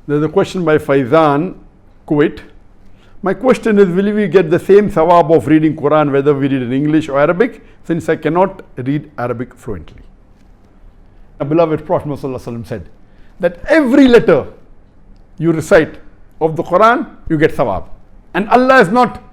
There's a question by Faizan, Kuwait. My question is, will we get the same Sawaab of reading Quran whether we read in English or Arabic, since I cannot read Arabic fluently? Our beloved Prophet Muhammad said that every letter you recite of the Quran, you get Sawaab. And Allah is not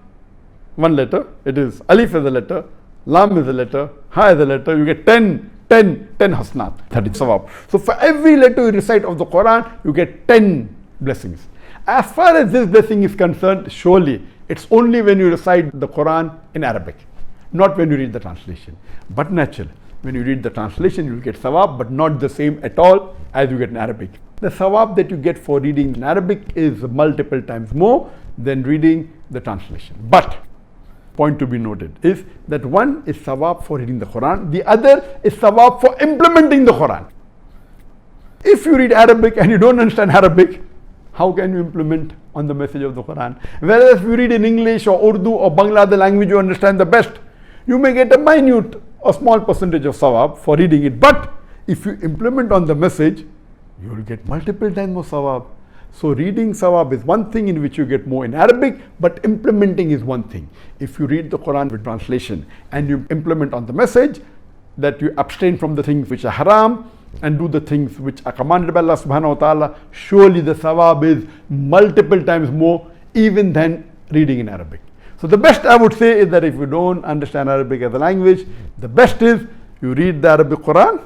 one letter, it is Alif is a letter, Lam is a letter, Ha is a letter, you get 10 hasnat, that is Sawaab. So for every letter you recite of the Quran, you get 10 blessings. As far as this blessing is concerned, surely it's only when you recite the Quran in Arabic, not when you read the translation. But naturally, when you read the translation, you will get Sawaab, but not the same at all as you get in Arabic. The Sawaab that you get for reading in Arabic is multiple times more than reading the translation. But point to be noted is that one is Sawaab for reading the Quran, the other is Sawaab for implementing the Quran. If you read Arabic and you don't understand Arabic, how can you implement on the message of the Quran? Whereas if you read in English or Urdu or Bangla, the language you understand the best, you may get a small percentage of Sawaab for reading it. But if you implement on the message, you will get multiple times more Sawaab. So reading Sawaab is one thing in which you get more in Arabic, but implementing is one thing. If you read the Quran with translation and you implement on the message that you abstain from the things which are haram and do the things which are commanded by Allah subhanahu wa ta'ala, surely the Sawaab is multiple times more even than reading in Arabic. So the best I would say is that if you don't understand Arabic as a language, the best is you read the Arabic Quran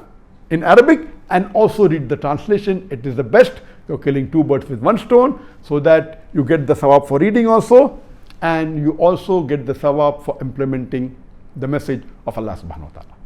in Arabic and also read the translation. It is the best. You're killing two birds with one stone, so that you get the Sawaab for reading also, and you also get the Sawaab for implementing the message of Allah subhanahu wa ta'ala.